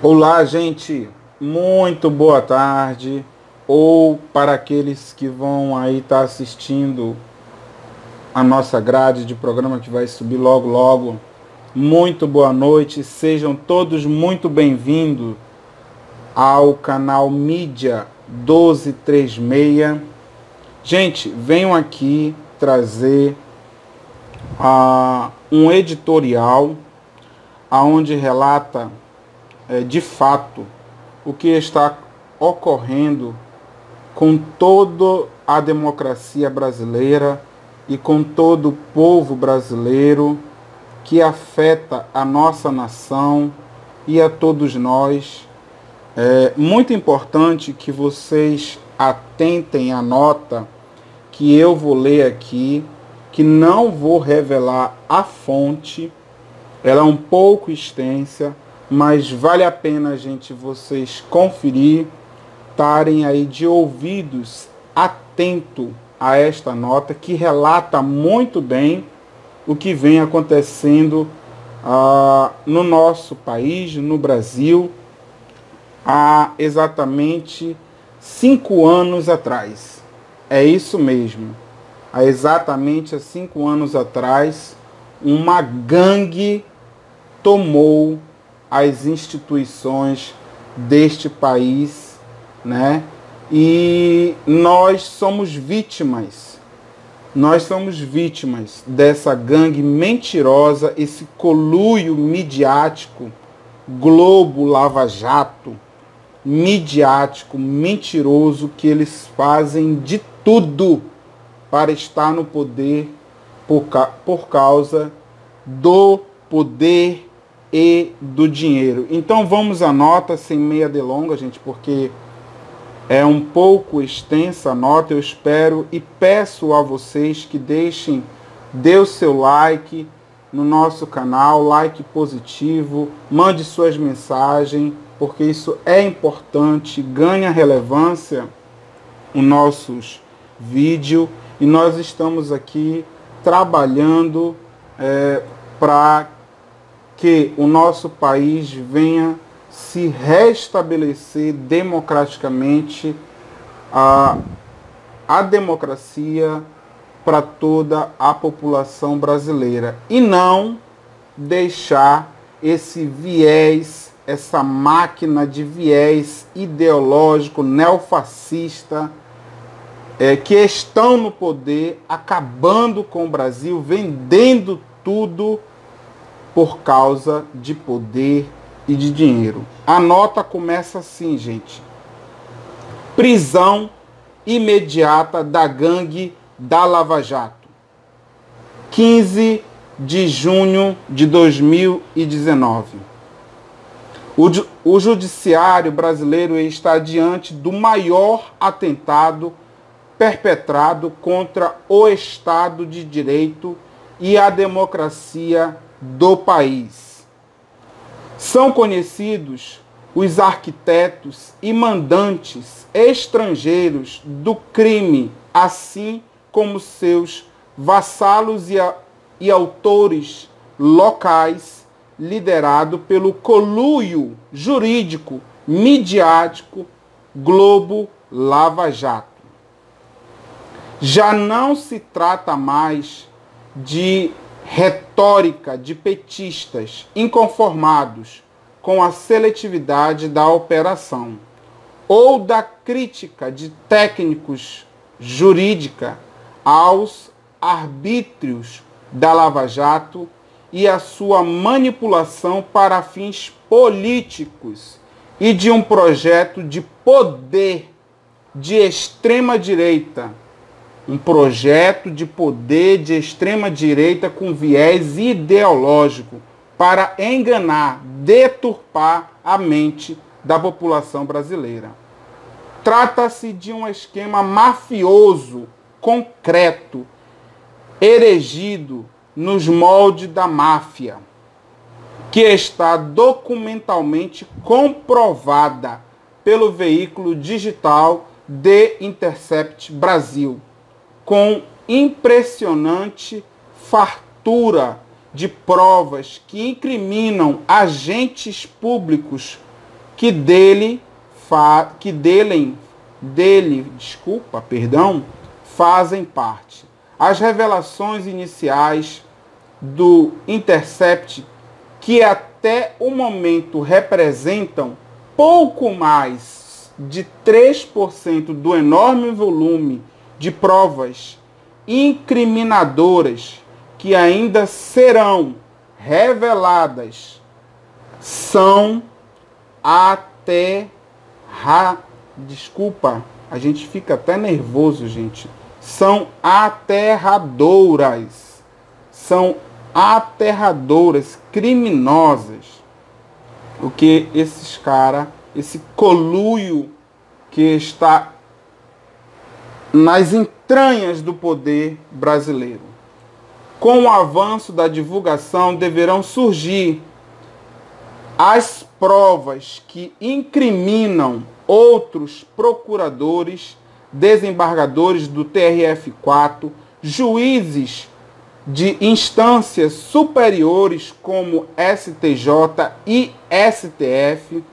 Olá, gente, muito boa tarde. Ou para aqueles que vão aí estar assistindo a nossa grade de programa que vai subir logo logo, muito boa noite. Sejam todos muito bem-vindos ao canal Mídia 1236. Gente, venho aqui trazer um editorial aonde relata de fato o que está ocorrendo com toda a democracia brasileira e com todo o povo brasileiro, que afeta a nossa nação e a todos nós. É muito importante que vocês atentem à nota que eu vou ler aqui, que não vou revelar a fonte, ela é um pouco extensa, mas vale a pena, gente, vocês conferir, estarem aí de ouvidos atento a esta nota que relata muito bem o que vem acontecendo no nosso país, no Brasil, há exatamente 5 anos atrás. É isso mesmo. Há exatamente 5 anos atrás, uma gangue tomou as instituições deste país, né? E nós somos vítimas dessa gangue mentirosa, esse conluio midiático, Globo, Lava Jato, midiático, mentiroso, que eles fazem de tudo para estar no poder por causa do poder e do dinheiro. Então vamos à nota, sem meia delonga, gente, porque é um pouco extensa a nota. Eu espero e peço a vocês que dê o seu like no nosso canal, like positivo, mande suas mensagens, porque isso é importante, ganha relevância os nossos vídeos, e nós estamos aqui trabalhando para que o nosso país venha se restabelecer democraticamente, a democracia para toda a população brasileira, e não deixar esse viés, essa máquina de viés ideológico neofascista que estão no poder, acabando com o Brasil, vendendo tudo por causa de poder e de dinheiro. A nota começa assim, gente. Prisão imediata da gangue da Lava Jato. 15 de junho de 2019. O judiciário brasileiro está diante do maior atentado perpetrado contra o Estado de Direito e a democracia do país. São conhecidos os arquitetos e mandantes estrangeiros do crime, assim como seus vassalos e autores locais, liderado pelo conluio jurídico midiático Globo Lava Jato. Já não se trata mais de retórica de petistas inconformados com a seletividade da operação, ou da crítica de técnicos jurídica aos arbítrios da Lava Jato e a sua manipulação para fins políticos e de um projeto de poder de extrema-direita. Um projeto de poder de extrema-direita com viés ideológico para enganar, deturpar a mente da população brasileira. Trata-se de um esquema mafioso, concreto, erigido nos moldes da máfia, que está documentalmente comprovada pelo veículo digital The Intercept Brasil, com impressionante fartura de provas que incriminam agentes públicos que dele fazem parte. As revelações iniciais do Intercept, que até o momento representam pouco mais de 3% do enorme volume de provas incriminadoras que ainda serão reveladas, são a gente fica até nervoso, gente. São aterradoras. São aterradoras, criminosas. O que esses caras, esse coluio que está nas entranhas do poder brasileiro. Com o avanço da divulgação, deverão surgir as provas que incriminam outros procuradores, desembargadores do TRF4, juízes de instâncias superiores como STJ e STF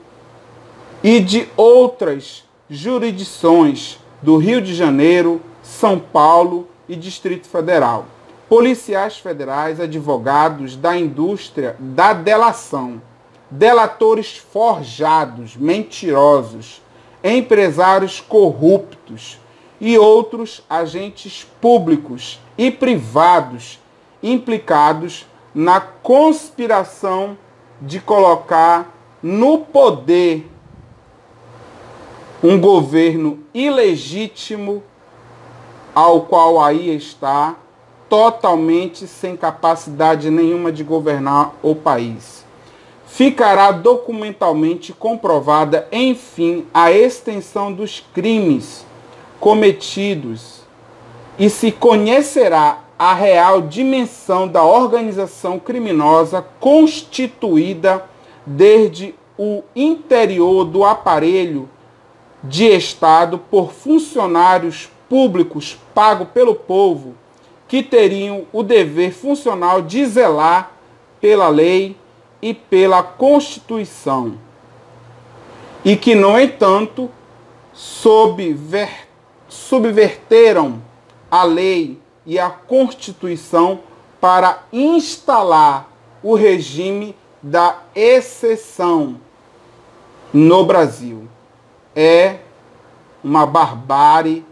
e de outras jurisdições do Rio de Janeiro, São Paulo e Distrito Federal. Policiais federais, advogados da indústria da delação, delatores forjados, mentirosos, empresários corruptos e outros agentes públicos e privados implicados na conspiração de colocar no poder um governo ilegítimo, ao qual aí está, totalmente sem capacidade nenhuma de governar o país. Ficará documentalmente comprovada, enfim, a extensão dos crimes cometidos e se conhecerá a real dimensão da organização criminosa constituída desde o interior do aparelho de Estado por funcionários públicos pagos pelo povo, que teriam o dever funcional de zelar pela lei e pela Constituição, e que, no entanto, subverteram a lei e a Constituição para instalar o regime da exceção no Brasil. É uma barbárie,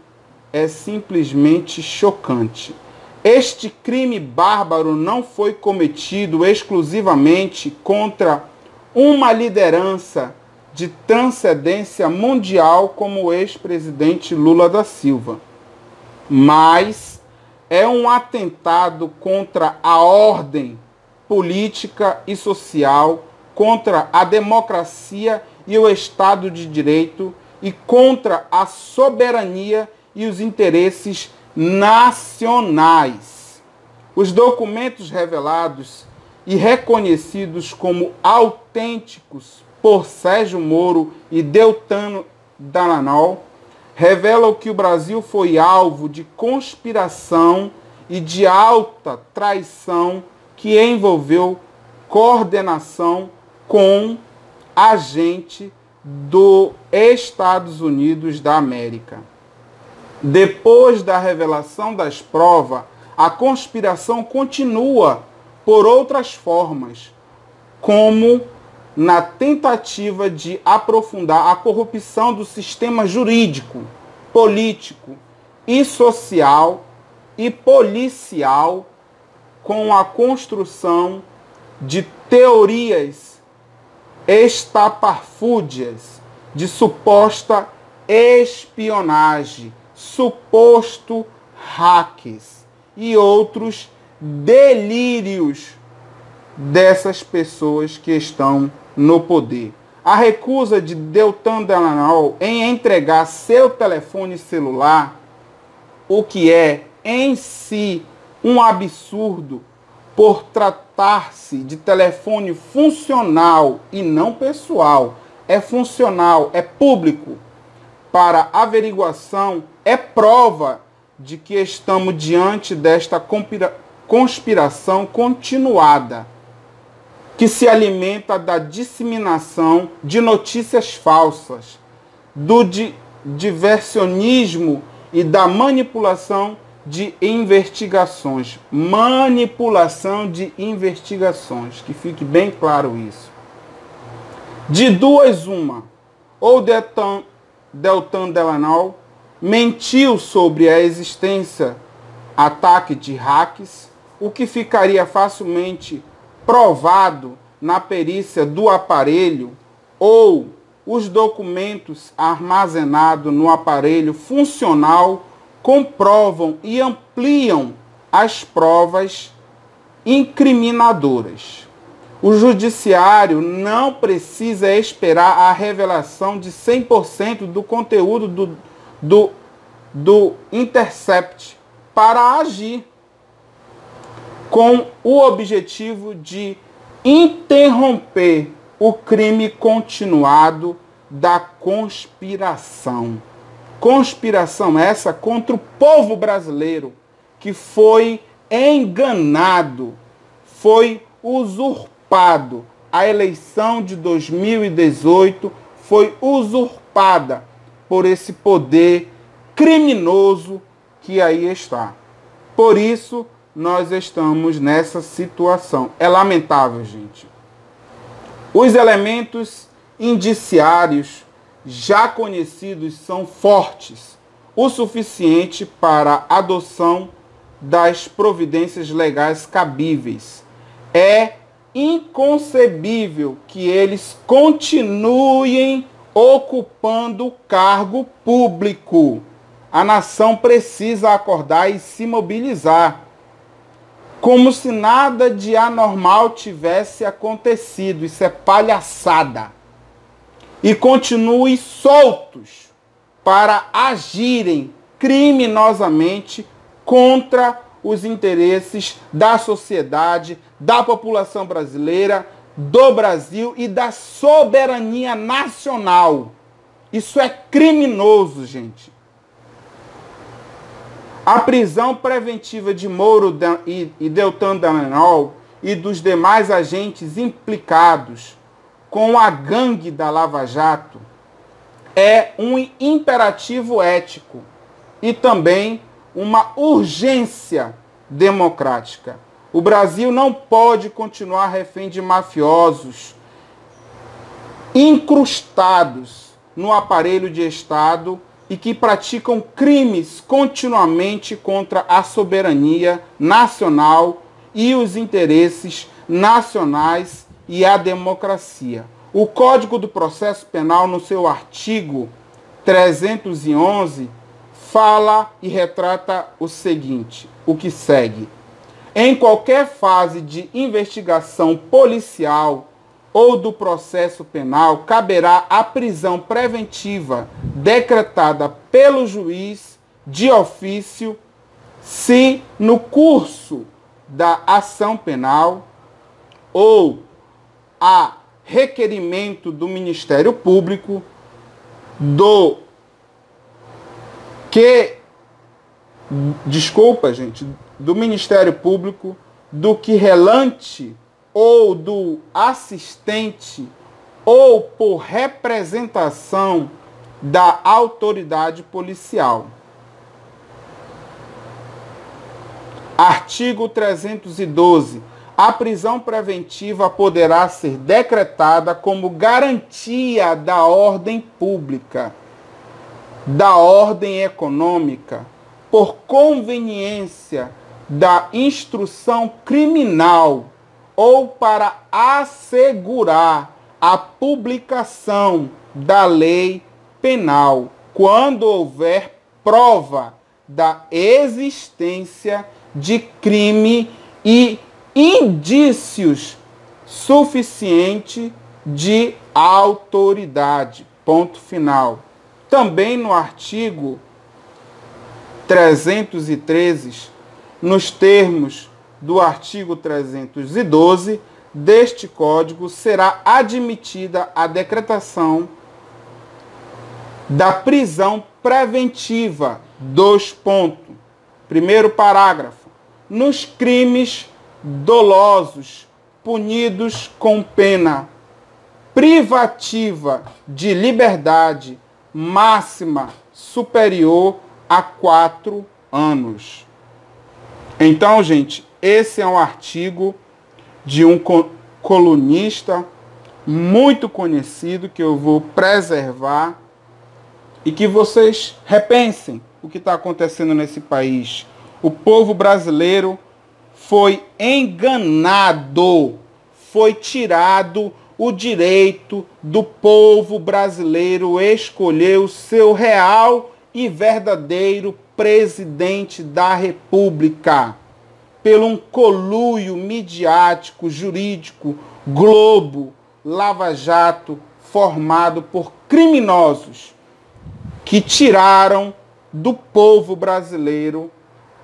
é simplesmente chocante. Este crime bárbaro não foi cometido exclusivamente contra uma liderança de transcendência mundial como o ex-presidente Lula da Silva, mas é um atentado contra a ordem política e social, contra a democracia e o Estado de Direito e contra a soberania e os interesses nacionais. Os documentos revelados e reconhecidos como autênticos por Sérgio Moro e Deltan Dallagnol revelam que o Brasil foi alvo de conspiração e de alta traição que envolveu coordenação com agente dos Estados Unidos da América. Depois da revelação das provas, a conspiração continua por outras formas, como na tentativa de aprofundar a corrupção do sistema jurídico, político e social e policial, com a construção de teorias estapafúrdias de suposta espionagem, suposto hacks e outros delírios dessas pessoas que estão no poder. A recusa de Deltan Dallagnol em entregar seu telefone celular, o que é em si um absurdo por tratar-se de telefone funcional e não pessoal, é funcional, é público, para averiguação, é prova de que estamos diante desta conspiração continuada, que se alimenta da disseminação de notícias falsas, do diversionismo e da manipulação de investigações. Manipulação de investigações, que fique bem claro isso. De duas uma, ou Deltan Dallagnol mentiu sobre a existência ataque de hacks, o que ficaria facilmente provado na perícia do aparelho, ou os documentos armazenados no aparelho funcional comprovam e ampliam as provas incriminadoras. O judiciário não precisa esperar a revelação de 100% do conteúdo do Intercept para agir, com o objetivo de interromper o crime continuado da conspiração. Conspiração essa contra o povo brasileiro, que foi enganado, foi usurpado. A eleição de 2018 foi usurpada por esse poder criminoso que aí está. Por isso, nós estamos nessa situação. É lamentável, gente. Os elementos indiciários já conhecidos são fortes o suficiente para a adoção das providências legais cabíveis. É inconcebível que eles continuem ocupando o cargo público. A nação precisa acordar e se mobilizar, como se nada de anormal tivesse acontecido. Isso é palhaçada. E continuem soltos para agirem criminosamente contra os interesses da sociedade, da população brasileira, do Brasil e da soberania nacional. Isso é criminoso, gente. A prisão preventiva de Moro e Deltan Dallagnol e dos demais agentes implicados com a gangue da Lava Jato é um imperativo ético e também uma urgência democrática. O Brasil não pode continuar refém de mafiosos incrustados no aparelho de Estado e que praticam crimes continuamente contra a soberania nacional e os interesses nacionais e a democracia. O Código do Processo Penal, no seu artigo 311, fala e retrata o seguinte, o que segue. Em qualquer fase de investigação policial ou do processo penal, caberá a prisão preventiva decretada pelo juiz de ofício se no curso da ação penal ou a requerimento do Ministério Público do Ministério Público, do querelante ou do assistente ou por representação da autoridade policial. Artigo 312. A prisão preventiva poderá ser decretada como garantia da ordem pública, da ordem econômica, por conveniência da instrução criminal ou para assegurar a publicação da lei penal, quando houver prova da existência de crime e indícios suficientes de autoridade. Ponto final. Também no artigo 313, nos termos do artigo 312 deste Código, será admitida a decretação da prisão preventiva. 2 pontos. Primeiro parágrafo. Nos crimes dolosos punidos com pena privativa de liberdade máxima superior a 4 anos. Então, gente, esse é um artigo de um colunista muito conhecido que eu vou preservar e que vocês repensem o que está acontecendo nesse país. O povo brasileiro foi enganado, foi tirado o direito do povo brasileiro escolher o seu real e verdadeiro presidente da República pelo um conluio midiático, jurídico, Globo, Lava Jato, formado por criminosos que tiraram do povo brasileiro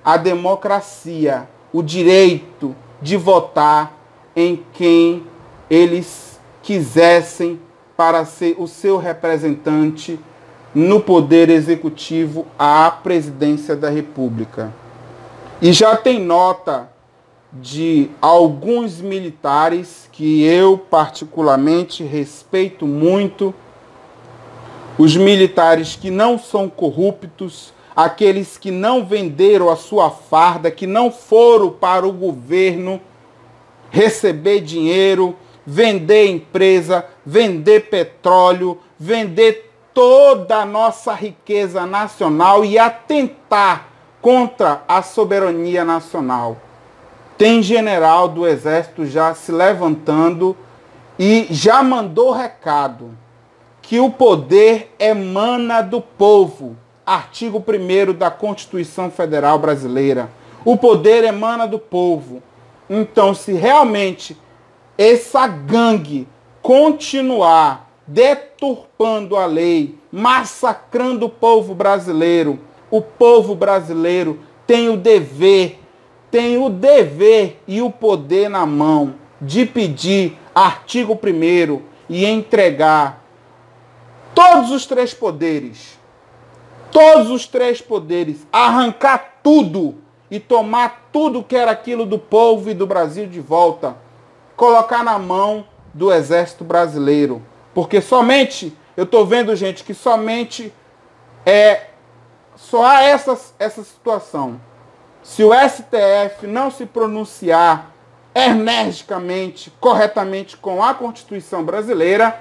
a democracia, o direito de votar em quem eles quisessem para ser o seu representante no poder executivo à presidência da República. E já tem nota de alguns militares que eu particularmente respeito muito, os militares que não são corruptos, aqueles que não venderam a sua farda, que não foram para o governo receber dinheiro, vender empresa, vender petróleo, vender toda a nossa riqueza nacional e atentar contra a soberania nacional. Tem general do Exército já se levantando e já mandou recado que o poder emana do povo. Artigo 1º da Constituição Federal Brasileira. O poder emana do povo. Então, se realmente essa gangue continuar deturpando a lei, massacrando o povo brasileiro tem o dever e o poder na mão de pedir artigo 1º e entregar todos os três poderes, arrancar tudo e tomar tudo que era aquilo do povo e do Brasil de volta, colocar na mão do Exército Brasileiro. Porque somente, eu estou vendo, gente, que somente só há essa situação. Se o STF não se pronunciar energicamente, corretamente com a Constituição brasileira,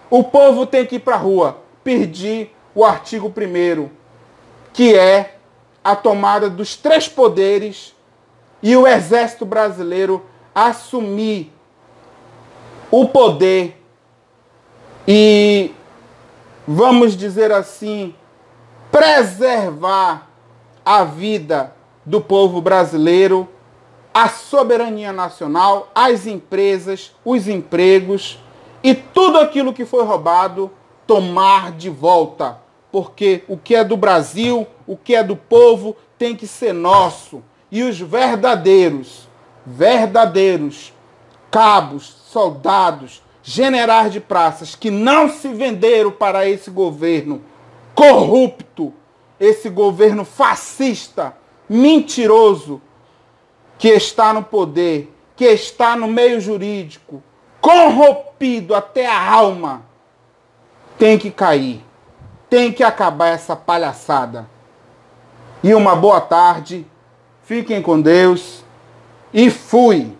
o povo tem que ir para a rua pedir o artigo 1º, que é a tomada dos três poderes e o Exército Brasileiro assumir o poder e, vamos dizer assim, preservar a vida do povo brasileiro, a soberania nacional, as empresas, os empregos e tudo aquilo que foi roubado, tomar de volta. Porque o que é do Brasil, o que é do povo, tem que ser nosso. E os verdadeiros cabos, soldados, generais de praças que não se venderam para esse governo corrupto, esse governo fascista, mentiroso, que está no poder, que está no meio jurídico, corrompido até a alma, tem que cair. Tem que acabar essa palhaçada. E uma boa tarde, fiquem com Deus e fui!